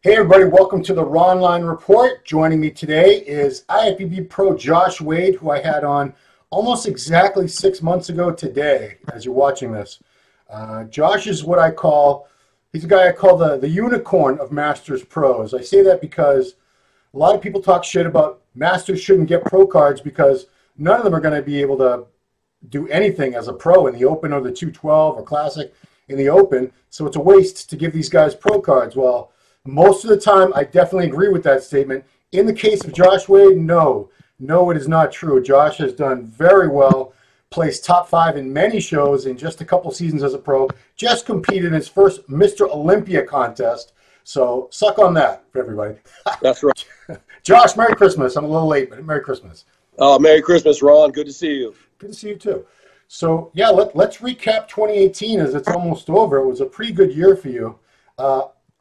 Hey everybody, welcome to the Ronline Report. Joining me today is IFBB Pro Josh Wade, who I had on almost exactly 6 months ago today, as you're watching this. Josh is what I call, he's a guy I call the unicorn of Masters Pros. I say that because a lot of people talk shit about Masters shouldn't get pro cards because none of them are going to be able to do anything as a pro in the Open or the 212 or Classic in the Open. So it's a waste to give these guys pro cards. Well, most of the time, I definitely agree with that statement. In the case of Josh Wade, no, it is not true. Josh has done very well, placed top 5 in many shows in just a couple seasons as a pro, just competed in his first Mr. Olympia contest. So suck on that for everybody. That's right. Josh, Merry Christmas. I'm a little late, but Merry Christmas. Oh, Merry Christmas, Ron. Good to see you. Good to see you too. So yeah, let's recap 2018 as it's almost over. It was a pretty good year for you.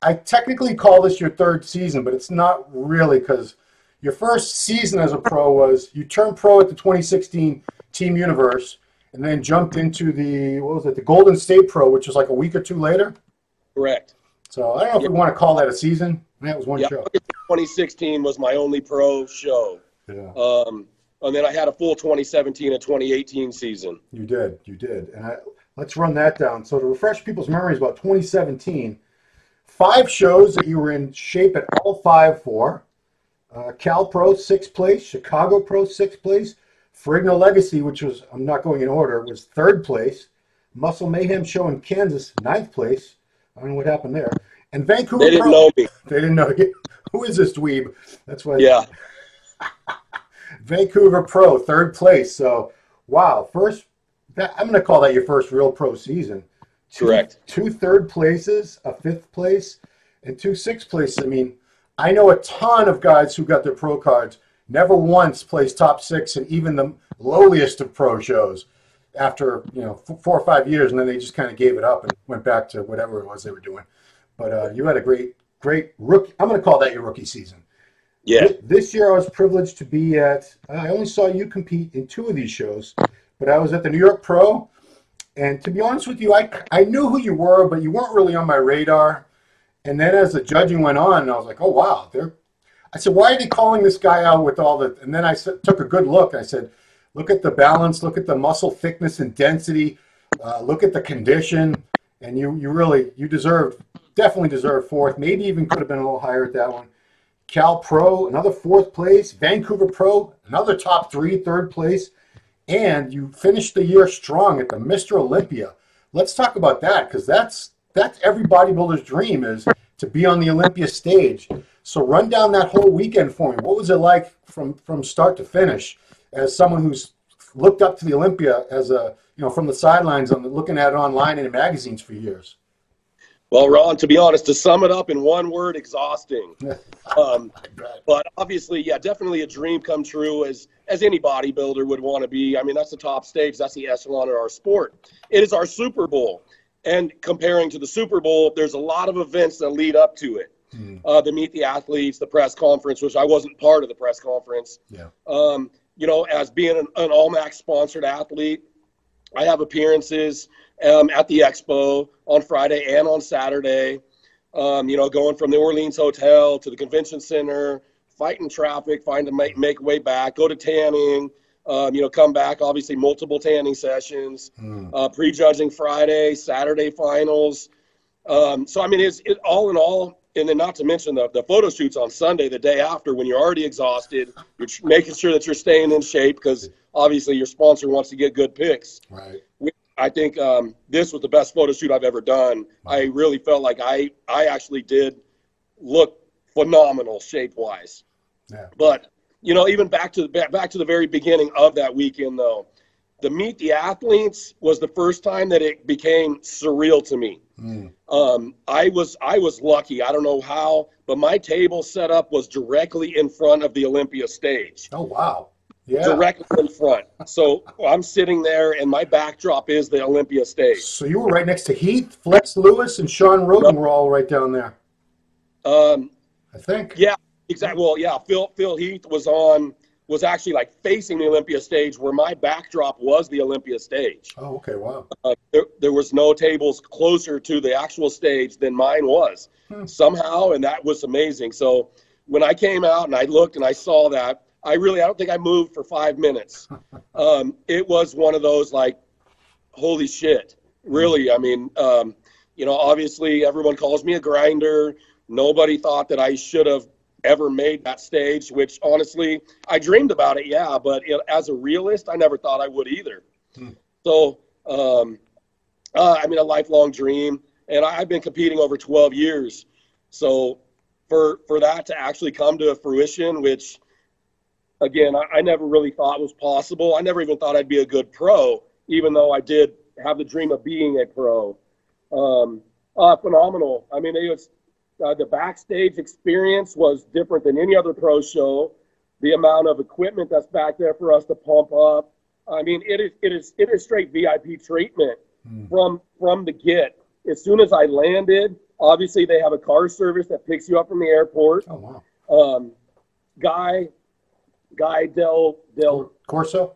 I technically call this your third season, but it's not really, because your first season as a pro was you turned pro at the 2016 Team Universe and then jumped into the, the Golden State Pro, which was like a week or two later? Correct. So I don't know if we want to call that a season. That was one show. 2016 was my only pro show. Yeah. And then I had a full 2017 and 2018 season. You did. And let's run that down. So to refresh people's memories about 2017, 5 shows that you were in shape at all 5 for. Cal Pro, 6th place. Chicago Pro, 6th place. Ferrigno Legacy, which was, I'm not going in order, was 3rd place. Muscle Mayhem show in Kansas, 9th place. I don't know what happened there. And Vancouver Pro. They didn't know me. They didn't know you. Who is this dweeb? That's why. Yeah. Vancouver Pro, 3rd place. So, wow. I'm going to call that your first real pro season. Correct. 2 3rd places, a 5th place, and 2 6th places. I mean, I know a ton of guys who got their pro cards, never once placed top 6 in even the lowliest of pro shows after, 4 or 5 years, and then they just kind of gave it up and went back to whatever it was they were doing. But you had a great rookie. I'm going to call that your rookie season. Yeah. This year I was privileged to be at, I only saw you compete in 2 of these shows, but I was at the New York Pro. And to be honest with you, I knew who you were, but you weren't really on my radar. And then as the judging went on, I was like, oh, wow. I said, why are they calling this guy out with all the – and then I took a good look. I said, look at the balance, look at the muscle thickness and density, look at the condition. And you definitely deserved 4th, maybe even could have been a little higher at that one. Cal Pro, another 4th place. Vancouver Pro, another top 3, 3rd place. And you finished the year strong at the Mr. Olympia. Let's talk about that, because that's every bodybuilder's dream, is to be on the Olympia stage. So run down that whole weekend for me. What was it like from start to finish as someone who's looked up to the Olympia as from the sidelines and looking at it online and in magazines for years? Well, Ron, to be honest, to sum it up in one word, exhausting. But obviously, yeah, definitely a dream come true as any bodybuilder would want to be. I mean, that's the top stage. That's the echelon of our sport. It is our Super Bowl. And comparing to the Super Bowl, there's a lot of events that lead up to it. The Meet the Athletes, the press conference, which I wasn't part of the press conference. Yeah. As being an All-Max sponsored athlete, I have appearances at the Expo on Friday and on Saturday, going from the Orleans Hotel to the Convention Center, fighting traffic, find to make way back, go to tanning, come back, obviously multiple tanning sessions, prejudging Friday, Saturday finals. So, I mean, it's all in all, and then not to mention the photo shoots on Sunday, the day after, when you're already exhausted, you're making sure that you're staying in shape because obviously your sponsor wants to get good pics. Right. I think this was the best photo shoot I've ever done. Wow. I really felt like I actually did look phenomenal shape-wise. Yeah. But, even back to the very beginning of that weekend, though, the Meet the Athletes was the first time that it became surreal to me. I was lucky. I don't know how, but my table setup was directly in front of the Olympia stage. Oh, wow. Yeah. Directly in front. So I'm sitting there, and my backdrop is the Olympia stage. So you were right next to Heath, Flex Lewis, and Sean Roden were all right down there. I think. Yeah, exactly. Well, yeah, Phil Heath was on was actually like facing the Olympia stage, where my backdrop was the Olympia stage. Oh, okay, wow. There was no tables closer to the actual stage than mine was somehow, and that was amazing. So when I came out and I looked and I saw that, I don't think I moved for 5 minutes. It was one of those like, holy shit, really. I mean, you know, obviously everyone calls me a grinder. Nobody thought that I should have ever made that stage, which honestly, I dreamed about it, yeah, but as a realist, I never thought I would either. So, I mean, a lifelong dream, and I've been competing over 12 years. So for that to actually come to fruition, which, again, I never really thought was possible. I never even thought I'd be a good pro, even though I did have the dream of being a pro. Phenomenal. I mean, it was, the backstage experience was different than any other pro show. The amount of equipment that's back there for us to pump up. I mean, it is straight VIP treatment from the get. As soon as I landed, obviously they have a car service that picks you up from the airport. Oh, wow. Guy Del Corso?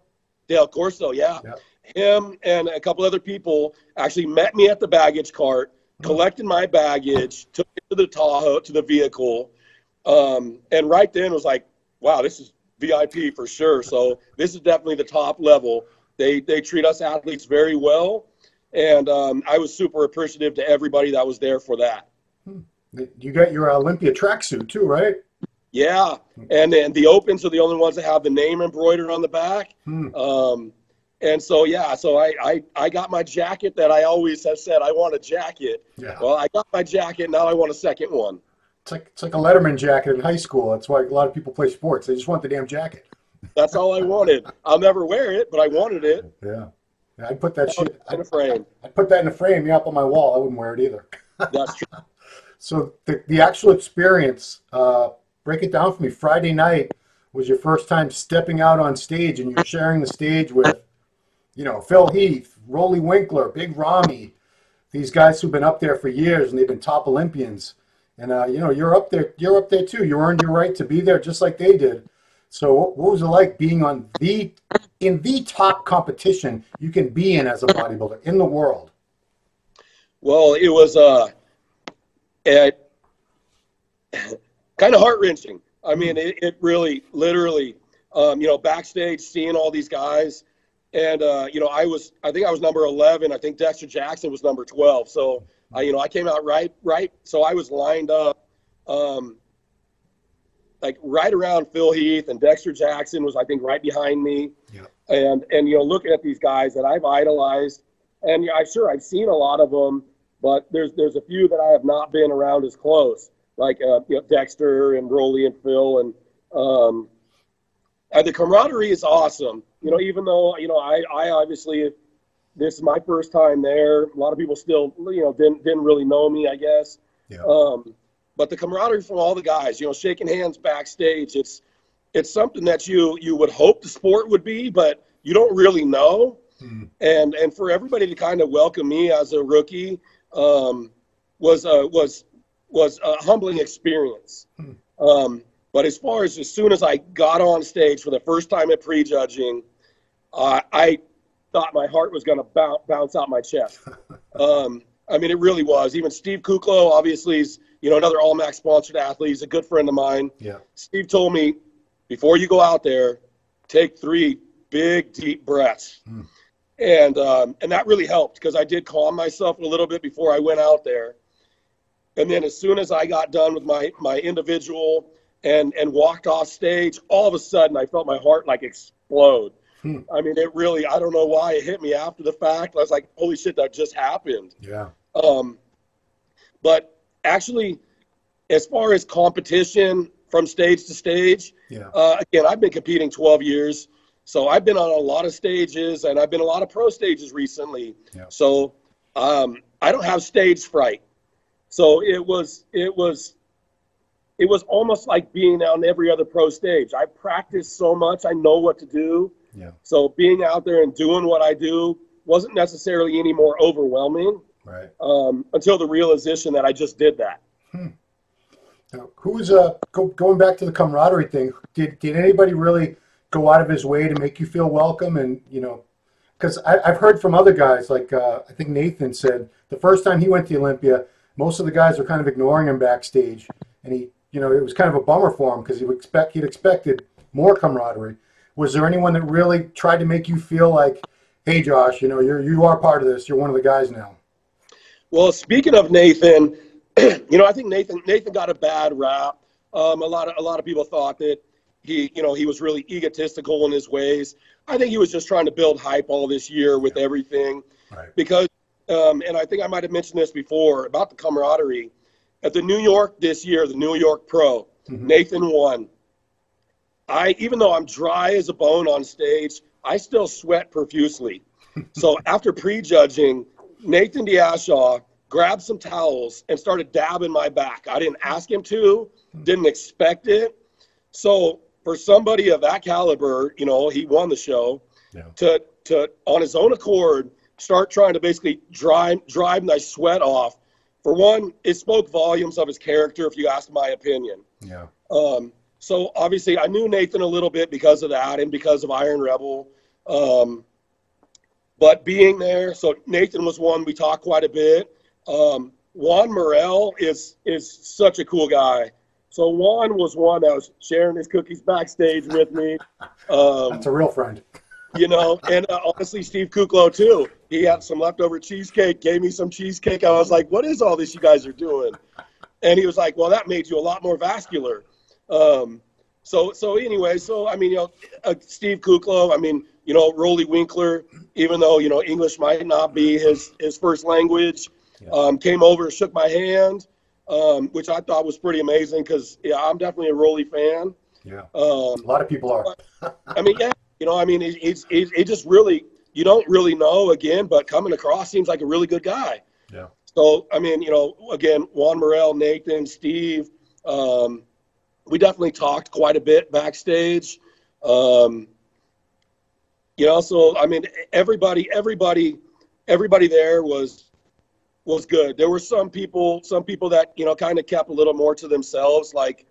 Del Corso, yeah. Yep. Him and a couple other people actually met me at the baggage cart, collected my baggage, took it to the Tahoe, to the vehicle, and right then was like, wow, this is VIP for sure. So this is definitely the top level. They treat us athletes very well, and I was super appreciative to everybody that was there for that. You got your Olympia tracksuit too, right? Yeah, and then the Opens are the only ones that have the name embroidered on the back. And so, yeah, so I got my jacket that I always have said I want a jacket. Yeah. Well, I got my jacket. Now I want a second one. It's like a Letterman jacket in high school. That's why a lot of people play sports. They just want the damn jacket. That's all I wanted. I'll never wear it, but I wanted it. Yeah. I'd put that shit in a frame. I'd put that in a frame, yeah, up on my wall. I wouldn't wear it either. That's true. So the actual experience, break it down for me. Friday night was your first time stepping out on stage, and you're sharing the stage with, you know, Phil Heath, Roly Winkler, Big Ramy, these guys who've been up there for years and they've been top Olympians. And you know, you're up there too. You earned your right to be there just like they did. So what was it like being in the top competition you can be in as a bodybuilder in the world? Well, it was kind of heart-wrenching. I mean, it really, literally, you know, backstage seeing all these guys. And, you know, I think I was number 11. I think Dexter Jackson was number 12. So, you know, I came out right. So I was lined up, like right around Phil Heath, and Dexter Jackson was, I think, right behind me. Yeah. And, you know, looking at these guys that I've idolized, and yeah, I've seen a lot of them, but there's a few that I have not been around as close, like, you know, Dexter and Roly and Phil. And the camaraderie is awesome. You know, even though, you know, I obviously, this is my first time there. A lot of people still, you know, didn't really know me, I guess. Yeah. But the camaraderie from all the guys, you know, shaking hands backstage, it's something that you would hope the sport would be, but you don't really know. And for everybody to kind of welcome me as a rookie was a humbling experience. But as soon as I got on stage for the first time at prejudging, I thought my heart was going to bounce out my chest. I mean, it really was. Even Steve Kuklo, obviously, is, you know, another All-Max sponsored athlete. He's a good friend of mine. Yeah. Steve told me, before you go out there, take 3 big, deep breaths. And that really helped, because I did calm myself a little bit before I went out there. And then as soon as I got done with my individual and walked off stage, all of a sudden I felt my heart like explode. I mean, it really, I don't know why it hit me after the fact. I was like, holy shit, that just happened. Yeah. But actually, as far as competition from stage to stage, again, I've been competing 12 years. So I've been on a lot of stages, and I've been a lot of pro stages recently. Yeah. So I don't have stage fright. So it was almost like being on every other pro stage. I practiced so much. I know what to do. Yeah. So being out there and doing what I do wasn't necessarily any more overwhelming. Right. Until the realization that I just did that. Now, who's going back to the camaraderie thing? Did anybody really go out of his way to make you feel welcome? And, you know, because I've heard from other guys, like I think Nathan said, the first time he went to Olympia, most of the guys were kind of ignoring him backstage. And he, you know, it was kind of a bummer for him because he'd expected more camaraderie. Was there anyone that really tried to make you feel like, hey, Josh, you know, you are part of this. You're one of the guys now. Well, speaking of Nathan, you know, I think Nathan got a bad rap. A lot of people thought that he was really egotistical in his ways. I think he was just trying to build hype all this year with everything. Right. Because, and I think I might have mentioned this before about the camaraderie. At the New York this year, the New York Pro, Nathan won. Even though I'm dry as a bone on stage, I still sweat profusely. So after prejudging, Nathan Diashaw grabbed some towels and started dabbing my back. I didn't ask him to, didn't expect it. So for somebody of that caliber, you know, he won the show. Yeah. To on his own accord start trying to basically dry my sweat off. For one, it spoke volumes of his character, if you ask my opinion. Yeah. So obviously I knew Nathan a little bit because of that and because of Iron Rebel. But being there, so Nathan was one we talked quite a bit. Juan Morel is such a cool guy. So Juan was one that was sharing his cookies backstage with me. That's a real friend. You know, and honestly, Steve Kuklo too. He had some leftover cheesecake, gave me some cheesecake. I was like, what is all this you guys are doing? And he was like, well, that made you a lot more vascular. So anyway, so I mean, you know, Steve Kuklo, I mean, you know, Roly Winkler, even though, you know, English might not be his first language, came over, shook my hand, which I thought was pretty amazing because, yeah, I'm definitely a Roly fan. Yeah, a lot of people are. I mean, yeah, you know, I mean, it just really, you don't really know, again, but coming across seems like a really good guy. Yeah. So, I mean, you know, again, Juan Morel, Nathan, Steve, we definitely talked quite a bit backstage. You know, so I mean, everybody there was good. There were some people that, you know, kind of kept a little more to themselves, like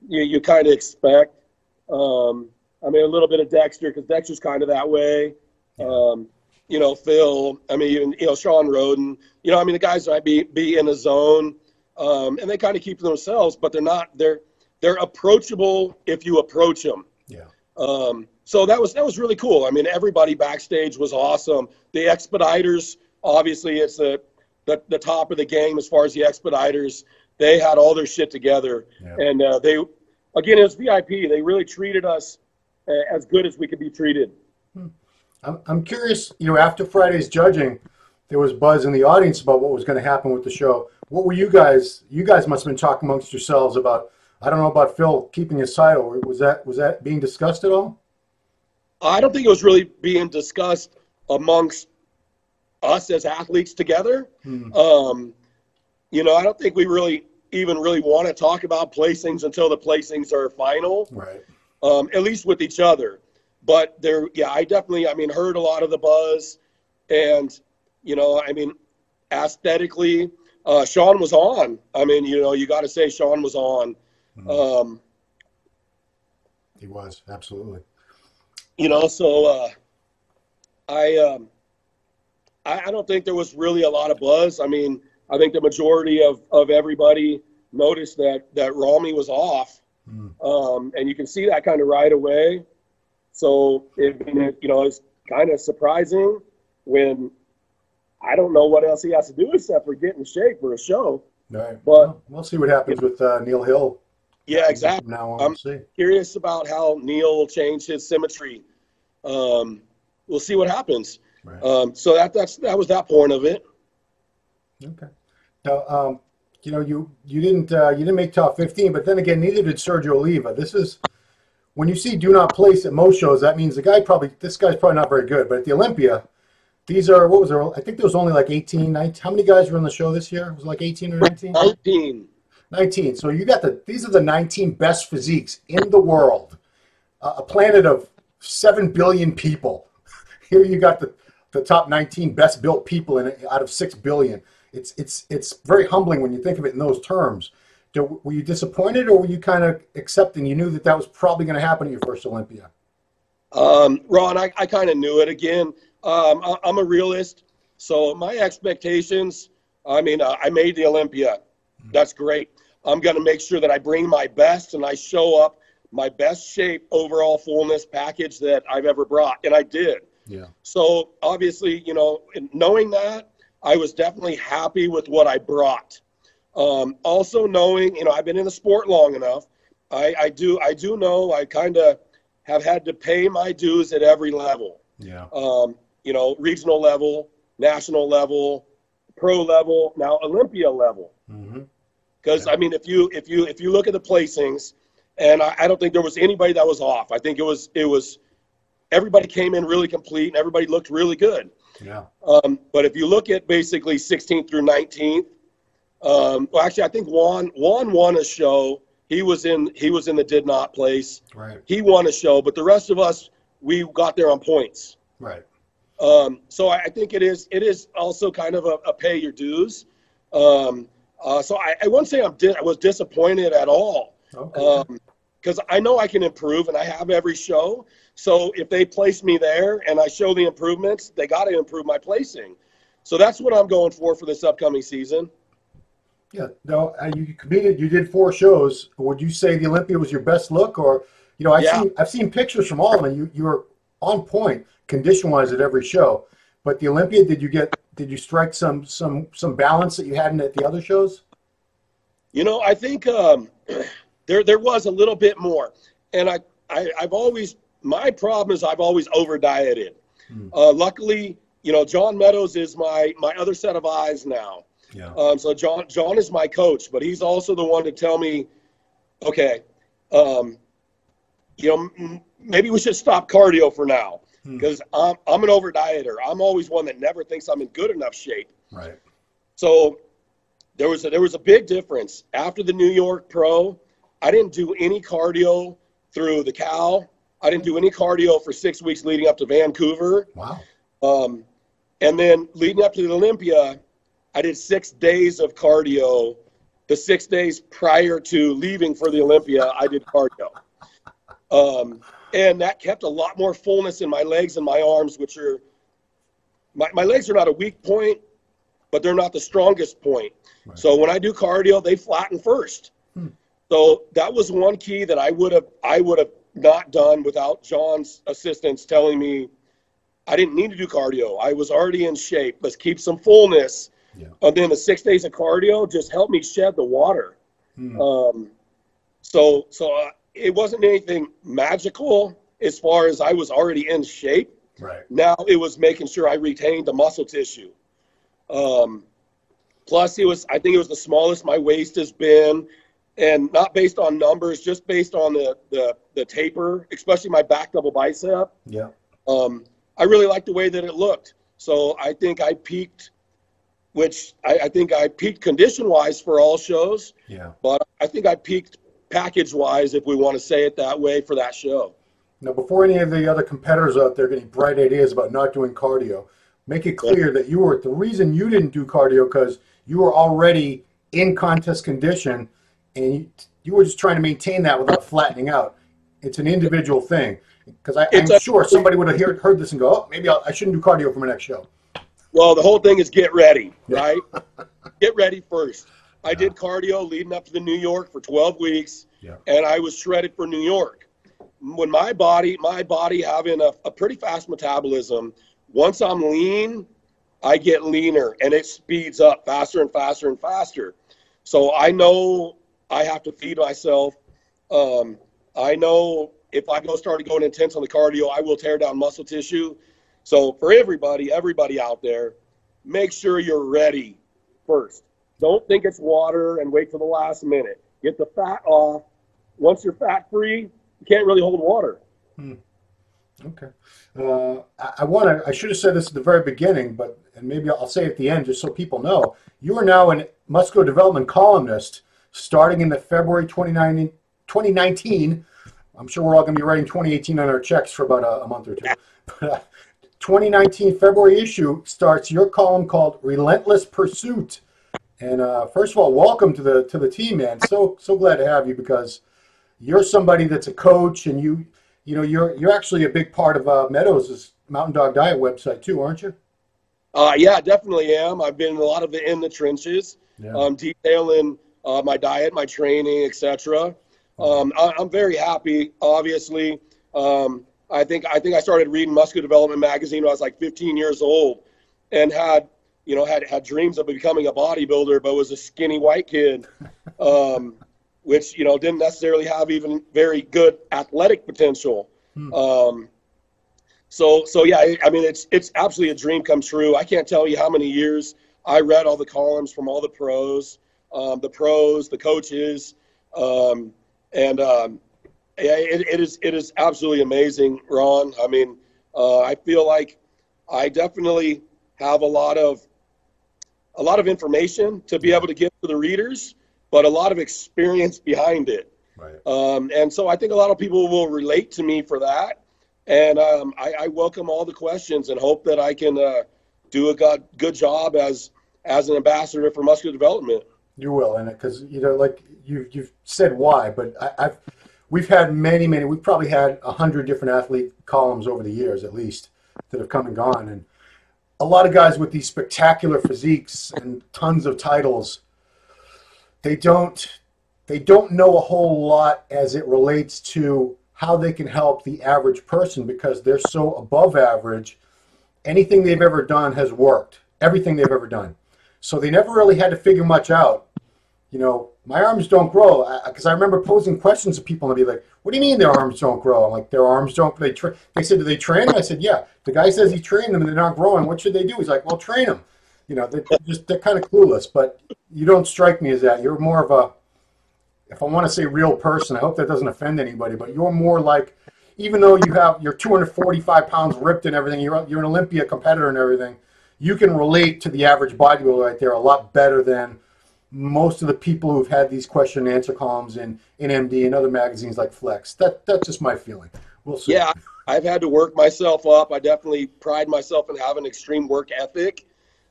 you kind of expect. I mean, a little bit of Dexter, because Dexter's kind of that way. You know, Phil. I mean, even, you know, Sean Roden. You know, I mean, the guys might be in a zone, and they kind of keep to themselves, but they're not. They're approachable if you approach them. Yeah. So that was really cool. I mean, everybody backstage was awesome. The Expediters, obviously, it's the top of the game as far as the Expediters. They had all their shit together. Yeah. And they, again, it was VIP. They really treated us as good as we could be treated. I'm curious, you know, after Friday's judging, there was buzz in the audience about what was going to happen with the show. What were you guys must have been talking amongst yourselves about. I don't know about Phil keeping his title. Was that being discussed at all? I don't think it was really being discussed amongst us as athletes together. You know, I don't think we really want to talk about placings until the placings are final. Right. At least with each other. But there, yeah, I mean, heard a lot of the buzz, and, you know, I mean, aesthetically, Sean was on. I mean, you know, you got to say Sean was on. He was, absolutely. You know, so I don't think there was really a lot of buzz. I mean, I think the majority of everybody noticed that Rami was off, and you can see that kind of right away. So you know, it's kind of surprising when I don't know what else he has to do except for get in shape for a show. Right. But well, we'll see what happens with Neil Hill. Yeah, exactly. Now I'm curious about how Neil will change his symmetry. We'll see what happens. Right. So that was that point of it. Okay. Now, you know, you didn't make top 15, but then again, neither did Sergio Oliva. This is when you see do not place at most shows. That means this guy's probably not very good. But at the Olympia, these are what was there? I think there was only like 18, 19. How many guys were on the show this year? It was like 18 or 19. 19. So you got these are the 19 best physiques in the world. A planet of 7 billion people. Here you got the top 19 best built people out of 6 billion. It's very humbling when you think of it in those terms. Were you disappointed, or were you kind of accepting? You knew that was probably going to happen at your first Olympia. Ron, I kind of knew it. Again, I'm a realist, so my expectations, I mean, I made the Olympia. That's great. I'm going to make sure that I bring my best and I show up my best shape, overall fullness package that I've ever brought, and I did. Yeah. So obviously, you know, knowing that, I was definitely happy with what I brought. Also knowing, you know, I've been in the sport long enough. I do know I kind of have had to pay my dues at every level. Yeah. You know, regional level, national level, pro level, now Olympia level. Because I mean, if you look at the placings, and I don't think there was anybody that was off. I think it was everybody came in really complete and everybody looked really good. Yeah. But if you look at basically 16th through 19th, well, actually, I think Juan won a show. He was in the did not place. Right. He won a show, but the rest of us, we got there on points. Right. So I think it is also kind of a pay your dues. So I wouldn't say I was disappointed at all. Okay. Because I know I can improve, and I have every show. So if they place me there and I show the improvements, they got to improve my placing. So that's what I'm going for this upcoming season. Yeah. No, you competed. You did 4 shows. Would you say the Olympia was your best look, or you know, I've seen pictures from all of them. You were on point condition-wise at every show. But the Olympia, did you strike some balance that you hadn't at the other shows? You know, I think there was a little bit more, and I've always, my problem is I've always over dieted. Luckily, you know, John Meadows is my other set of eyes now. Yeah. So John is my coach, but he's also the one to tell me, okay, you know, maybe we should stop cardio for now, because I'm an over dieter. I'm always one that never thinks I'm in good enough shape. Right. So there was a big difference after the New York Pro. I didn't do any cardio through the Cal. I didn't do any cardio for 6 weeks leading up to Vancouver. Wow. And then leading up to the Olympia, I did 6 days of cardio. The 6 days prior to leaving for the Olympia, I did cardio. And that kept a lot more fullness in my legs and my arms, which are, my legs are not a weak point, but they're not the strongest point. Right. So when I do cardio, they flatten first. So that was one key that I would have not done without John's assistance telling me I didn't need to do cardio. I was already in shape. Let's keep some fullness. Yeah. And then the 6 days of cardio just helped me shed the water. So it wasn't anything magical as far as I was already in shape. Right. Now it was making sure I retained the muscle tissue. Plus, I think it was the smallest my waist has been, and not based on numbers, just based on the taper, especially my back double bicep. Yeah. I really liked the way that it looked. So I think I peaked, which I think I peaked condition-wise for all shows. Yeah. But I think I peaked package-wise, if we want to say it that way, for that show. Now, before any of the other competitors out there getting bright ideas about not doing cardio, make it clear that the reason you didn't do cardio because you were already in contest condition, and you were just trying to maintain that without flattening out. It's an individual thing. Because I'm sure somebody would have heard this and go, oh, maybe I shouldn't do cardio for my next show. Well, the whole thing is get ready, right? Get ready first. I did cardio leading up to the New York for 12 weeks, and I was shredded for New York. When my body having a pretty fast metabolism, once I'm lean, I get leaner, and it speeds up faster and faster and faster. So I know I have to feed myself. I know if I started going intense on the cardio, I will tear down muscle tissue. So for everybody out there, make sure you're ready first. Don't think it's water and wait till the last minute. Get the fat off. Once you're fat free, you can't really hold water. Okay. I should have said this at the very beginning, and maybe I'll say it at the end just so people know. You are now a muscular development columnist starting in the February 2019. I'm sure we're all going to be writing 2018 on our checks for about a month or two. But 2019 February issue starts your column called Relentless Pursuit. And first of all, welcome to the team, man. So glad to have you because you're somebody that's a coach, and you're actually a big part of Meadows' Mountain Dog Diet website too, aren't you? Yeah, definitely am. I've been in a lot of the in the trenches, Yeah. detailing my diet, my training, etc. I'm very happy. Obviously, I think I started reading Muscular Development magazine when I was like 15 years old, and had dreams of becoming a bodybuilder, but was a skinny white kid, which didn't necessarily have even very good athletic potential. So yeah, I mean, it's absolutely a dream come true. I can't tell you how many years I read all the columns from all the pros, the coaches, yeah, it is absolutely amazing, Ron. I mean, I feel like I definitely have a lot of information to be able to give to the readers, but a lot of experience behind it. Right. And so I think a lot of people will relate to me for that. And I welcome all the questions and hope that I can do a good job as an ambassador for muscular development. You will, and because like you've said why, but we've had many. We've probably had 100 different athlete columns over the years, at least, that have come and gone, and a lot of guys with these spectacular physiques and tons of titles, they don't know a whole lot as it relates to how they can help the average person because they're so above average. Anything they've ever done has worked. Everything they've ever done. So they never really had to figure much out. My arms don't grow. Because I remember posing questions to people and they'd be like, what do you mean their arms don't grow? I'm like, their arms don't, they said, do they train them? I said, yeah. The guy says he trained them and they're not growing. What should they do? He's like, well, train them. They're kind of clueless, but you don't strike me as that. You're more of a, if I want to say real person, I hope that doesn't offend anybody, but you're more like, even though you're 245 pounds ripped and everything, you're an Olympia competitor and everything, you can relate to the average bodybuilder right there a lot better than most of the people who've had these question and answer columns in MD and other magazines like Flex. That's just my feeling. We'll see. Yeah, I've had to work myself up. I definitely pride myself in having extreme work ethic.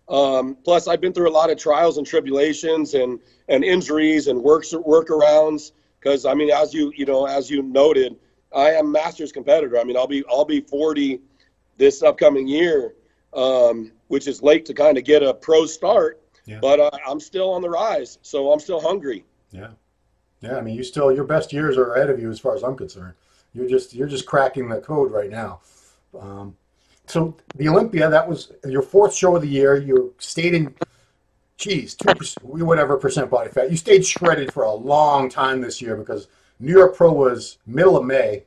Plus, I've been through a lot of trials and tribulations and injuries and workarounds. Because I mean, as you noted, I am Masters competitor. I mean, I'll be 40 this upcoming year, which is late to kind of get a pro start. Yeah. But I'm still on the rise, so I'm still hungry. Yeah. I mean, your best years are ahead of you as far as I'm concerned. You're just cracking the code right now. So the Olympia, that was your fourth show of the year. You stayed in, 2%, whatever percent body fat. You stayed shredded for a long time this year because New York Pro was middle of May.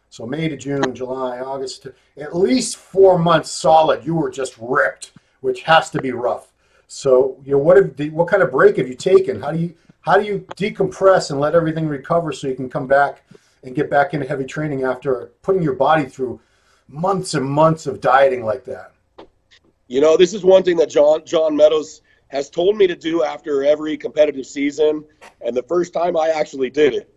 So May to June, July, August, at least 4 months solid. You were just ripped, which has to be rough. So what kind of break have you taken? How do you decompress and let everything recover so you can come back and get back into heavy training after putting your body through months and months of dieting like that? This is one thing that John Meadows has told me to do after every competitive season, and the first time I actually did it.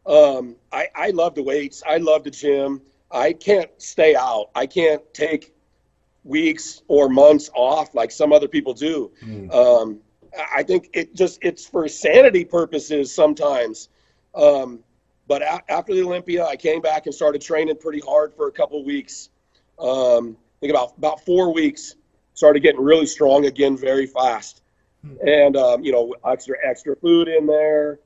I love the weights. I love the gym. I can't stay out. I can't take weeks or months off like some other people do. I think it's for sanity purposes sometimes. But after the Olympia, I came back and started training pretty hard for a couple of weeks. I think about 4 weeks, started getting really strong again very fast. And, extra food in there,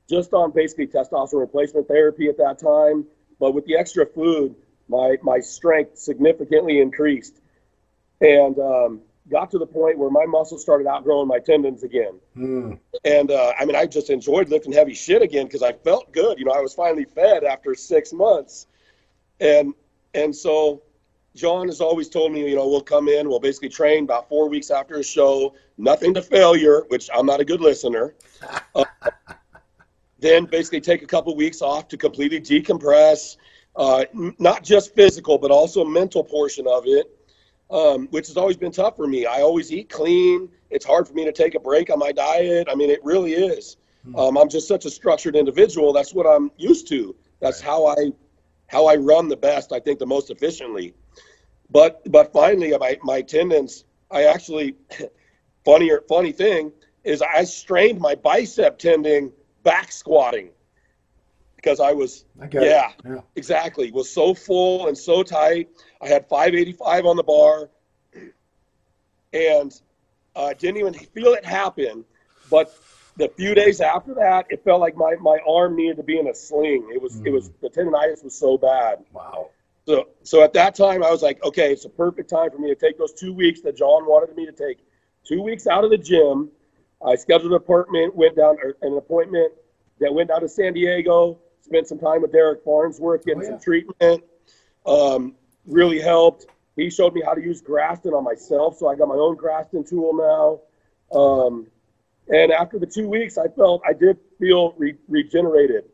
just on basically testosterone replacement therapy at that time. But with the extra food, my strength significantly increased and got to the point where my muscles started outgrowing my tendons again. And I mean, I just enjoyed lifting heavy shit again because I felt good. I was finally fed after 6 months. And so John has always told me, we'll come in, we'll basically train about 4 weeks after a show, nothing to failure, which I'm not a good listener. Then basically take a couple weeks off to completely decompress. Not just physical, but also mental portion of it, which has always been tough for me. I always eat clean. It's hard for me to take a break on my diet. I mean, it really is. I'm just such a structured individual. That's what I'm used to. That's how I run the best, I think, the most efficiently. But finally, my tendons, I actually, funny thing is I strained my bicep tendon back squatting. because I was, yeah, exactly, was so full and so tight. I had 585 on the bar, and I didn't even feel it happen. But the few days after that, it felt like my arm needed to be in a sling. It was the tendonitis was so bad. Wow. So at that time, I was like, okay, it's a perfect time for me to take those 2 weeks that John wanted me to take. 2 weeks out of the gym. I scheduled an appointment that went down to San Diego, spent some time with Derek Farnsworth, getting some treatment. Really helped. He showed me how to use Grafton on myself, so I got my own Grafton tool now. And after the 2 weeks, I did feel regenerated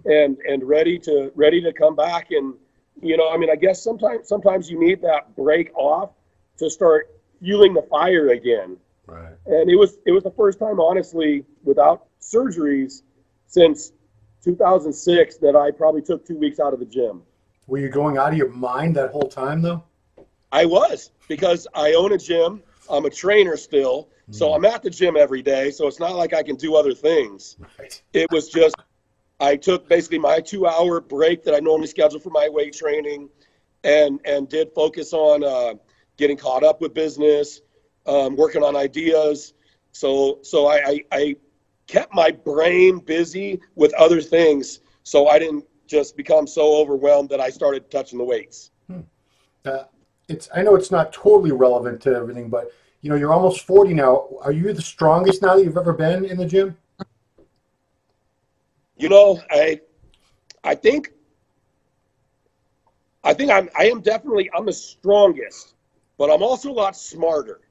and ready to come back. And I mean, I guess sometimes you need that break off to start fueling the fire again. Right. And it was the first time, honestly, without surgeries since 2006 that I probably took 2 weeks out of the gym. Were you going out of your mind that whole time, though? I was, because I own a gym. I'm a trainer still, so I'm at the gym every day. So it's not like I can do other things. Right. It was just I took basically my 2-hour break that I normally schedule for my weight training, and did focus on getting caught up with business, working on ideas. So I kept my brain busy with other things, so I didn't just become so overwhelmed that I started touching the weights. I know it's not totally relevant to everything, but you're almost 40 now. Are you the strongest now that you've ever been in the gym? I think I'm the strongest, but I'm also a lot smarter.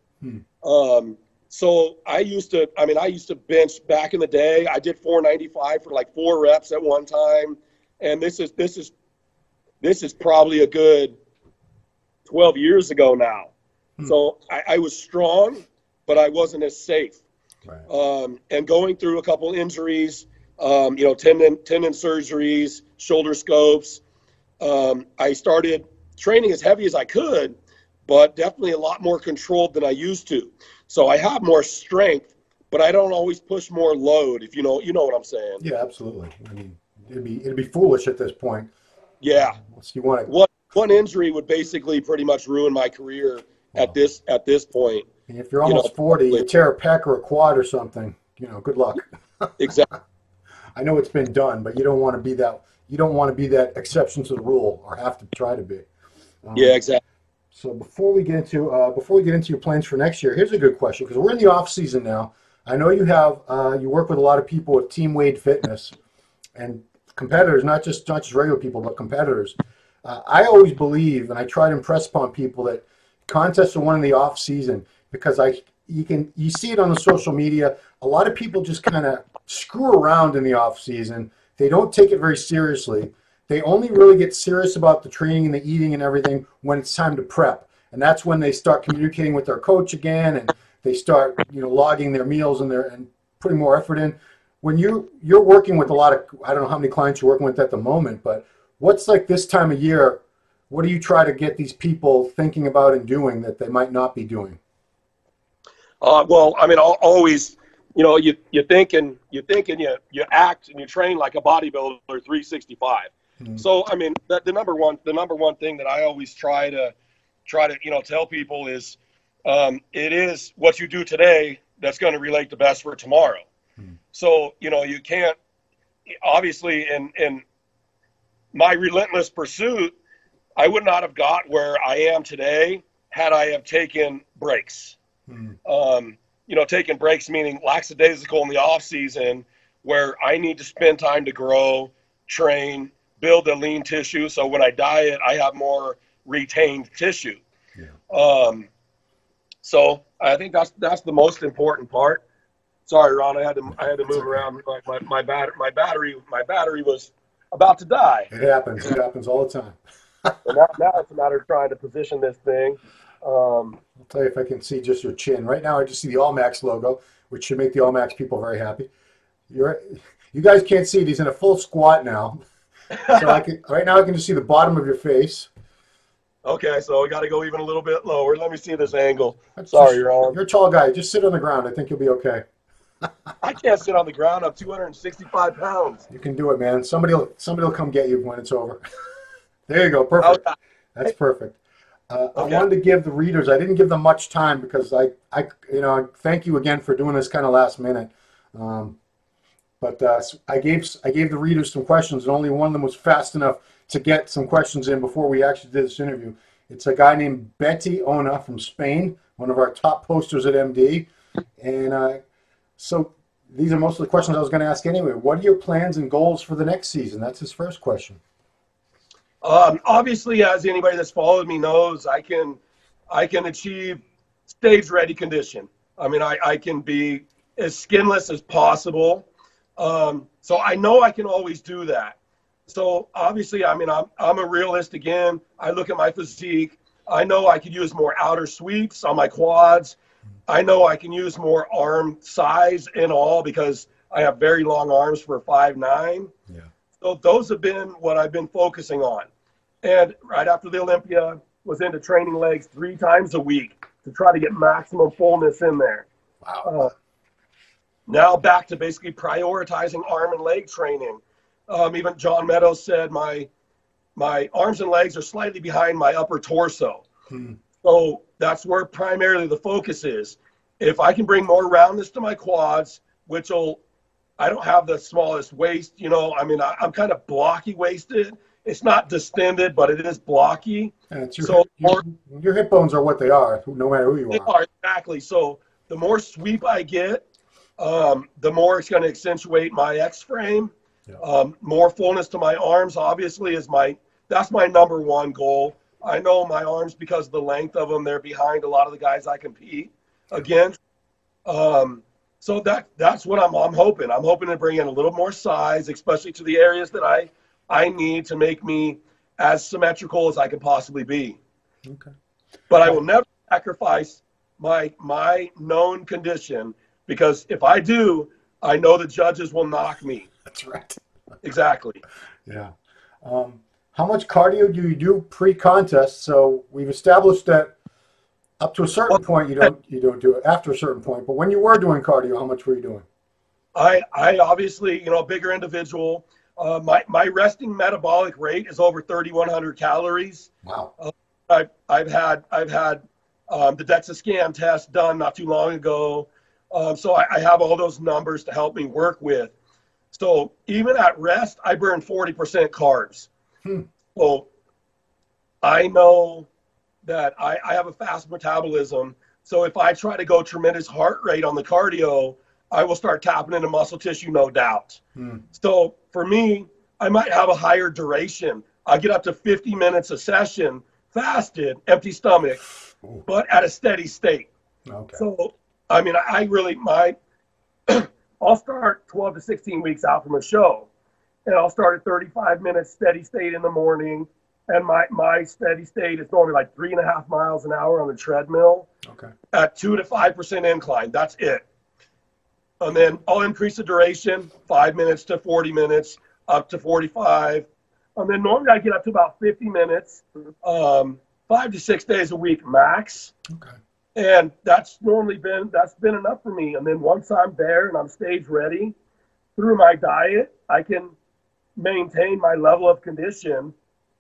So I used to bench back in the day. I did 495 for like 4 reps at one time, and this is probably a good 12 years ago now. So I was strong, but I wasn't as safe. Right. And going through a couple injuries, tendon surgeries, shoulder scopes. I started training as heavy as I could, but definitely a lot more controlled than I used to. So I have more strength, but I don't always push more load, if you know what I'm saying. Yeah, absolutely. I mean, it'd be foolish at this point. Yeah. You want to... One injury would basically pretty much ruin my career at this point. And if you're almost 40, you tear a pec or a quad or something, good luck. Exactly. I know it's been done, but you don't want to be that. You don't want to be that exception to the rule, or have to try to be. Yeah, exactly. So before we get into your plans for next year, here's a good question, because we're in the off season now. I know you have you work with a lot of people with Team Wade Fitness and competitors, not just regular people, but competitors. I always believe, and I try to impress upon people, that contests are one in the off season, because you see it on the social media. A lot of people just kind of screw around in the off season. They don't take it very seriously. They only really get serious about the training and the eating and everything when it's time to prep. And that's when they start communicating with their coach again, and they start, logging their meals and putting more effort in. When you're working with a lot of, I don't know how many clients you're working with at the moment, but what's like this time of year, what do you try to get these people thinking about and doing that they might not be doing? Well, I mean, always, you think and you act and you train like a bodybuilder 365. So, I mean, the number one thing that I always try to tell people is, it is what you do today that's going to relate the best for tomorrow. So, you can't, obviously, in my relentless pursuit, I would not have got where I am today had I have taken breaks. Taking breaks meaning lackadaisical in the off season, where I need to spend time to grow, train, build a lean tissue. So when I diet, I have more retained tissue. Yeah. So I think that's the most important part. Sorry, Ron, I had to move around. My battery was about to die. It happens. It happens all the time. And now it's a matter of trying to position this thing. I'll tell you if I can see just your chin. Right now I just see the All Max logo, which should make the All Max people very happy. You guys can't see it. He's in a full squat now. So right now I can just see the bottom of your face. Okay, so we got to go even a little bit lower. Let me see this angle. Sorry, Ron. You're a tall guy. Just sit on the ground. I think you'll be okay. I can't sit on the ground. I'm 265 pounds. You can do it, man. Somebody will come get you when it's over. There you go. Oh, Perfect. That's perfect. I okay. wanted to give the readers, I didn't give them much time because thank you again for doing this kind of last minute. But I gave the readers some questions, and only one of them was fast enough to get some questions in before we actually did this interview. It's a guy named Betty Ona from Spain, one of our top posters at MD. And so these are most of the questions I was going to ask anyway. What are your plans and goals for the next season? That's his first question. Obviously, as anybody that's followed me knows, I can achieve stage ready condition. I mean, I can be as skinless as possible. So I know I can always do that. So obviously, I mean, I'm a realist again. I look at my physique. I know I could use more outer sweeps on my quads. I know I can use more arm size in all because I have very long arms for 5'9". Yeah. So those have been what I've been focusing on. And right after the Olympia, was into training legs 3 times a week to try to get maximum fullness in there. Wow. Now back to basically prioritizing arm and leg training. Even John Meadows said my arms and legs are slightly behind my upper torso. So that's where primarily the focus is. If I can bring more roundness to my quads, I don't have the smallest waist, you know, I mean, I'm kind of blocky waisted. It's not distended, but it is blocky. And your hip bones are what they are, no matter who you are. Exactly. So the more sweep I get, the more it's going to accentuate my X frame. Yeah. More fullness to my arms, obviously, that's my number one goal. I know my arms, because of the length of them, they're behind a lot of the guys I compete against. So that's what I'm hoping. I'm hoping to bring in a little more size, especially to the areas that I need to make me as symmetrical as I can possibly be. Okay. But I will never sacrifice my known condition, because if I do, I know the judges will knock me. That's right. Exactly. Yeah. How much cardio do you do pre-contest? So we've established that up to a certain point you don't do it after a certain point. But when you were doing cardio, how much were you doing? I obviously, you know, a bigger individual. My resting metabolic rate is over 3,100 calories. Wow. I've had the DEXA scan test done not too long ago. So I have all those numbers to help me work with. So even at rest, I burn 40% carbs. So I know that I have a fast metabolism. So if I try to go tremendous heart rate on the cardio, I will start tapping into muscle tissue, no doubt. So for me, I might have a higher duration. I get up to 50 minutes a session, fasted, empty stomach, but at a steady state. Okay. So, I mean, I'll start 12 to 16 weeks out from a show, and I'll start at 35 minutes steady state in the morning. And my steady state is normally like 3.5 miles an hour on the treadmill. Okay. At 2 to 5% incline. That's it. And then I'll increase the duration, 5 minutes to 40 minutes, up to 45. And then normally I get up to about 50 minutes, 5 to 6 days a week max. Okay. And that's been enough for me. And then once I'm there and I'm stage ready, through my diet, I can maintain my level of condition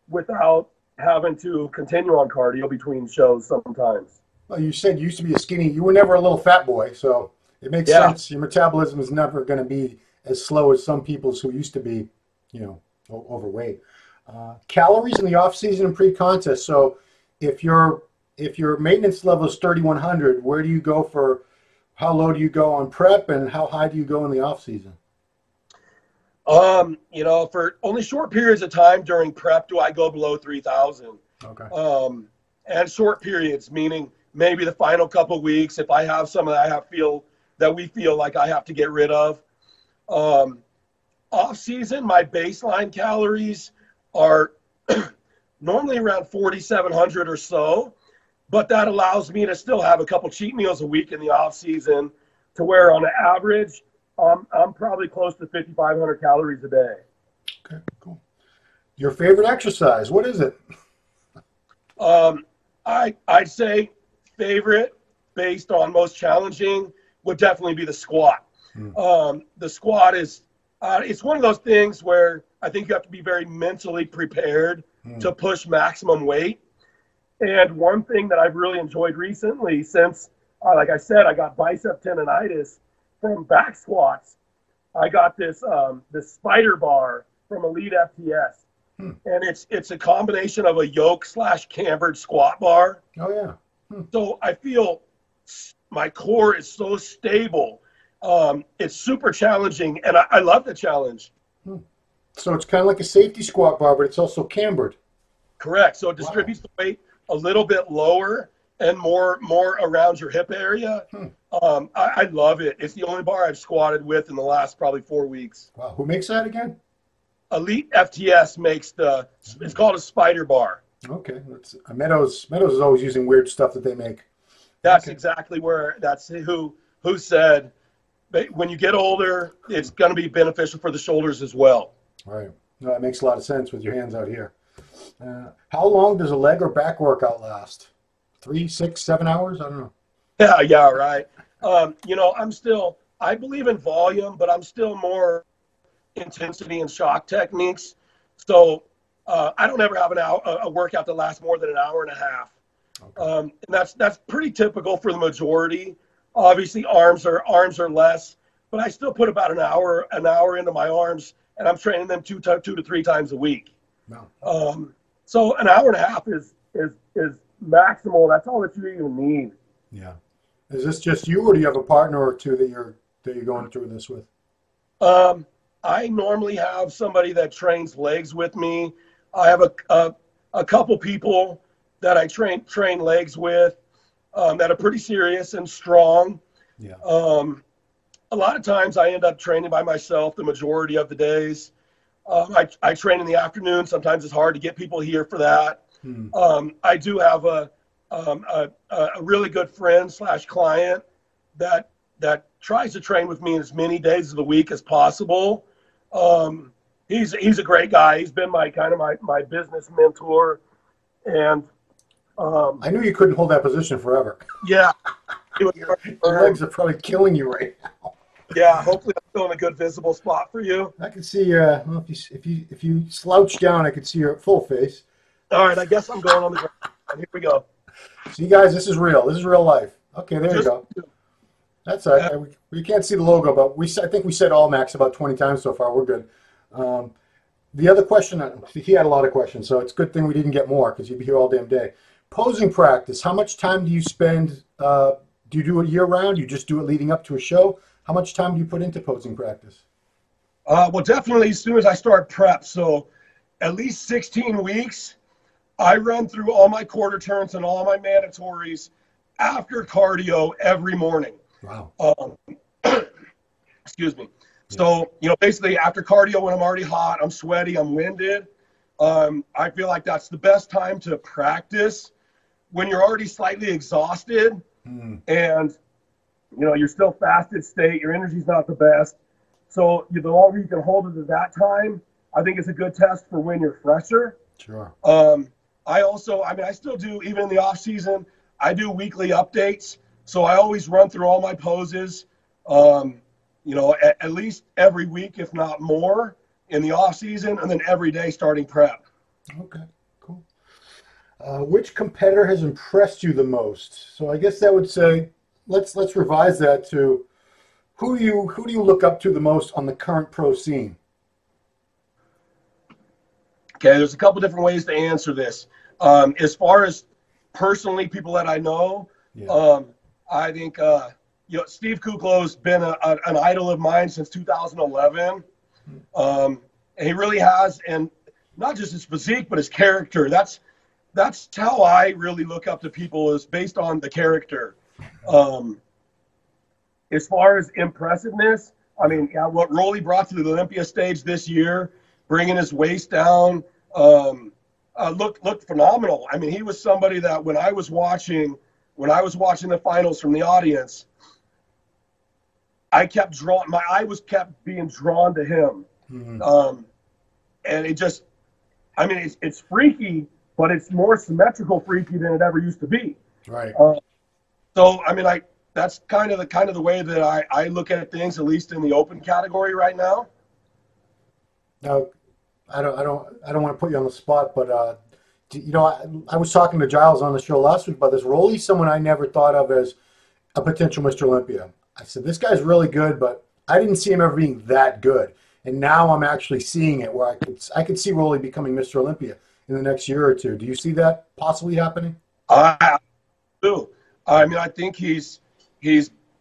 without having to continue on cardio between shows sometimes. Well, you said you used to be you were never a little fat boy, so it makes sense. Your metabolism is never going to be as slow as some people's who used to be, you know, overweight. Calories in the off season and pre-contest. So if your maintenance level is 3,100, where do you go how low do you go on prep, and how high do you go in the off season? You know, for only short periods of time during prep do I go below 3,000. Okay. And short periods, meaning maybe the final couple weeks, if I have some that we feel like I have to get rid of. Off season, my baseline calories are normally around 4,700 or so, but that allows me to still have a couple cheat meals a week in the off season, to where on an average, I'm probably close to 5,500 calories a day. Okay, cool. Your favorite exercise, what is it? I'd say favorite, based on most challenging, would definitely be the squat. The squat is it's one of those things where I think you have to be very mentally prepared to push maximum weight. And one thing that I've really enjoyed recently, since, like I said, I got bicep tendonitis from back squats, I got this this spider bar from Elite FTS. And it's a combination of a yoke / cambered squat bar. Oh, yeah. So I feel my core is so stable. It's super challenging, and I love the challenge. So it's kind of like a safety squat bar, but it's also cambered. Correct. So it distributes the weight a little bit lower and more around your hip area. I love it. It's the only bar I've squatted with in the last probably 4 weeks. Wow. Who makes that again? Elite FTS makes it's called a spider bar. Okay. That's, Meadows is always using weird stuff that they make. That's exactly that's who said, when you get older, it's going to be beneficial for the shoulders as well. Right. No, that makes a lot of sense with your hands out here. How long does a leg or back workout last? 3, 6, 7 hours? I don't know. Yeah, right. I believe in volume, but I'm still more intensity and shock techniques. So I don't ever have a workout that lasts more than an hour and a half. Okay. And that's pretty typical for the majority. Obviously, arms are less, but I still put about an hour into my arms, and I'm training them 2 to 3 times a week. No. So an hour and a half is maximal. That's all that you even need. Yeah. Is this just you, or do you have a partner or two that you're going through this with? I normally have somebody that trains legs with me. I have a couple people that I train legs with that are pretty serious and strong. Yeah. A lot of times I end up training by myself the majority of the days. I train in the afternoon. Sometimes it's hard to get people here for that. I do have a really good friend / client that tries to train with me as many days of the week as possible. He's a great guy. He's been my business mentor, and I knew you couldn't hold that position forever. Yeah, your legs are probably killing you right now. Yeah, hopefully I'm still in a good visible spot for you. I can see well, if you slouch down, I can see your full face. All right, I guess I'm going on the ground. Here we go. See, guys, this is real. This is real life. Okay, there you go. That's all right. We can't see the logo, but I think we said all max about 20 times so far. We're good. The other question, he had a lot of questions, so it's a good thing we didn't get more because you'd be here all damn day. Posing practice, how much time do you spend? Do you do it year-round? You just do it leading up to a show? How much time do you put into posing practice? Well, definitely as soon as I start prep. So at least 16 weeks, I run through all my quarter turns and all my mandatories after cardio every morning. Wow. Excuse me. So, basically after cardio, when I'm already hot, I'm sweaty, I'm winded, I feel like that's the best time to practice when you're already slightly exhausted and, you're still fasted state, your energy's not the best. So the longer you can hold it at that time, I think it's a good test for when you're fresher. Sure. I still do, even in the off season, I do weekly updates. So I always run through all my poses, at least every week, if not more, in the off season, and then every day starting prep. Okay, cool. Which competitor has impressed you the most? So I guess that would say, let's revise that to who do you look up to the most on the current pro scene? Okay, there's a couple different ways to answer this. As far as personally, people that I know, I think Steve Kuklow's been an idol of mine since 2011. And he really has, and not just his physique, but his character. That's how I really look up to people, is based on the character. As far as impressiveness, what Roly brought to the Olympia stage this year, bringing his waist down, looked phenomenal. He was somebody that when I was watching the finals from the audience, my eye was kept being drawn to him. And it just, it's freaky, but it's more symmetrical freaky than it ever used to be. Right. that's kind of the way that I look at things, at least in the open category right now. Now, I don't want to put you on the spot, but you know, I was talking to Giles on the show last week about this. Roly's someone I never thought of as a potential Mr. Olympia. I said, this guy's really good, but I didn't see him ever being that good. And now I'm actually seeing it where I could see Roly becoming Mr. Olympia in the next year or two. Do you see that possibly happening? I do. I mean, I think he's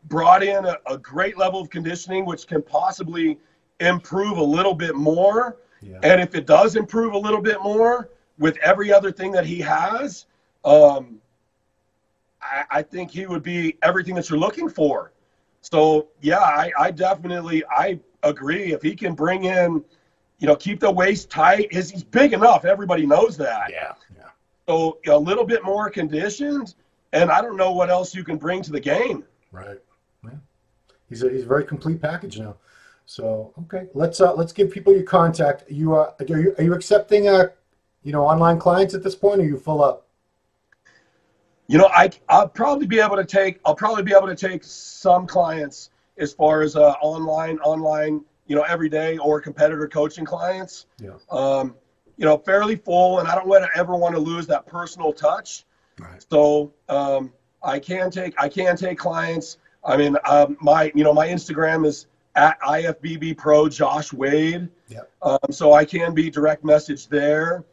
brought in a great level of conditioning, which can possibly improve a little bit more. Yeah. And if it does improve a little bit more with every other thing that he has, I think he would be everything that you're looking for. So, yeah, I definitely agree. If he can bring in, you know, keep the waist tight, he's big enough. Everybody knows that. Yeah. So a little bit more conditioned, and I don't know what else you can bring to the game. Right. Yeah. He's a very complete package now. So, okay, let's give people your contact. Are you accepting online clients at this point, or are you full up? You know, I'll probably be able to take some clients as far as online, you know, everyday or competitor coaching clients. Yeah. You know, fairly full, and I don't ever want to lose that personal touch. Right. So I can take clients. I mean, my Instagram is at IFBB Pro Josh Wade. Yeah. So I can be direct message there.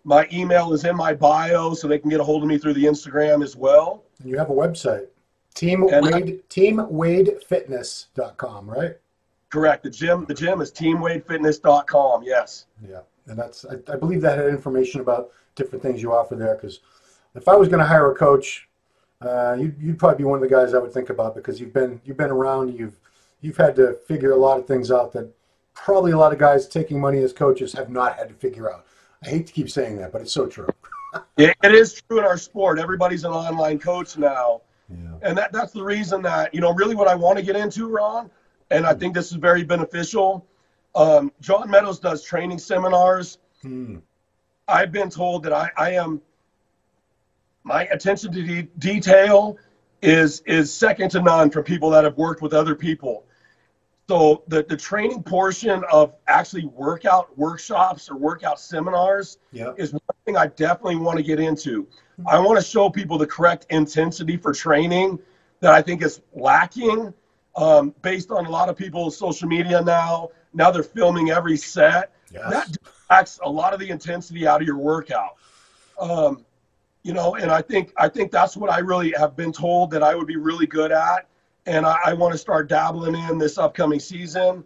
My email is in my bio, so they can get a hold of me through the Instagram as well. And you have a website, teamwadefitness.com, right? Correct. The gym is teamwadefitness.com. Yes. Yeah, and I believe that had information about different things you offer there. Because if I was going to hire a coach, you'd probably be one of the guys I would think about, because you've been around, you've had to figure a lot of things out that probably a lot of guys taking money as coaches have not had to figure out. I hate to keep saying that, but it's so true. It is true in our sport. Everybody's an online coach now. Yeah. And that's the reason that, you know, really what I want to get into, Ron, and I think this is very beneficial. John Meadows does training seminars. I've been told that my attention to detail is second to none from people that have worked with other people. So the training portion of actually workout workshops or workout seminars is one thing I definitely want to get into. I want to show people the correct intensity for training that I think is lacking based on a lot of people's social media now. Now they're filming every set. Yes. That detracts a lot of the intensity out of your workout. You know, and I think that's what I really have been told that I would be really good at. And I want to start dabbling in this upcoming season,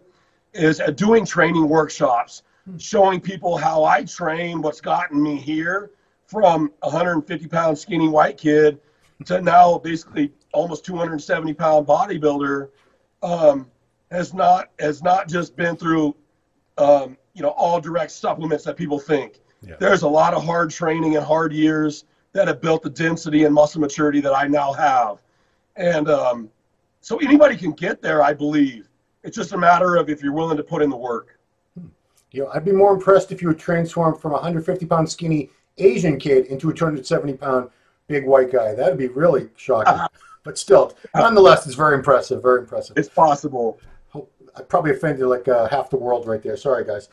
is doing training workshops, showing people how I train, what's gotten me here from a 150-pound skinny white kid to now basically almost 270-pound bodybuilder. Has not just been through, you know, all direct supplements that people think. Yeah. There's a lot of hard training and hard years that have built the density and muscle maturity that I now have. And so anybody can get there, I believe. It's just a matter of if you're willing to put in the work. You know, I'd be more impressed if you would transform from a 150-pound skinny Asian kid into a 270-pound big white guy. That'd be really shocking. But still, nonetheless, it's very impressive, very impressive. It's possible. I probably offended like half the world right there. Sorry, guys,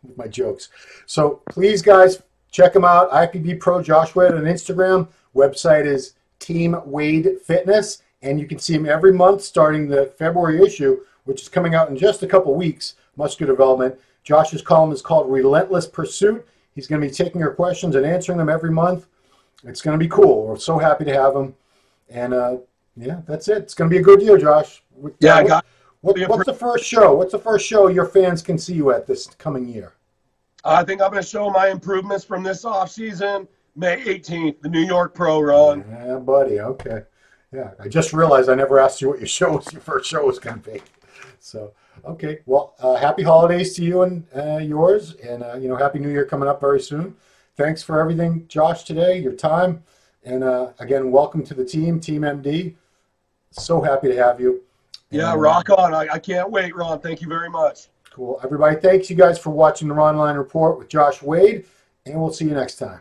with my jokes. So please, guys, check him out. IFBB Pro Josh Wade on Instagram. Website is Team Wade Fitness. And you can see him every month starting the February issue, which is coming out in just a couple weeks, Muscular Development. Josh's column is called Relentless Pursuit. He's going to be taking your questions and answering them every month. It's going to be cool. We're so happy to have him. And, yeah, that's it. It's going to be a good year, Josh. Yeah, what's the first show? What's the first show your fans can see you at this coming year? I think I'm going to show my improvements from this offseason, May 18th, the New York Pro, Ron. Yeah, buddy. Okay. Yeah, I just realized I never asked you what your first show was going to be. So, okay. Well, happy holidays to you and yours, and you know, happy New Year coming up very soon. Thanks for everything, Josh, today, your time, and again, welcome to the team, Team MD. So happy to have you. Yeah, rock on. I can't wait, Ron. Thank you very much. Cool. Everybody, thanks you guys for watching the Ronline Report with Josh Wade, and we'll see you next time.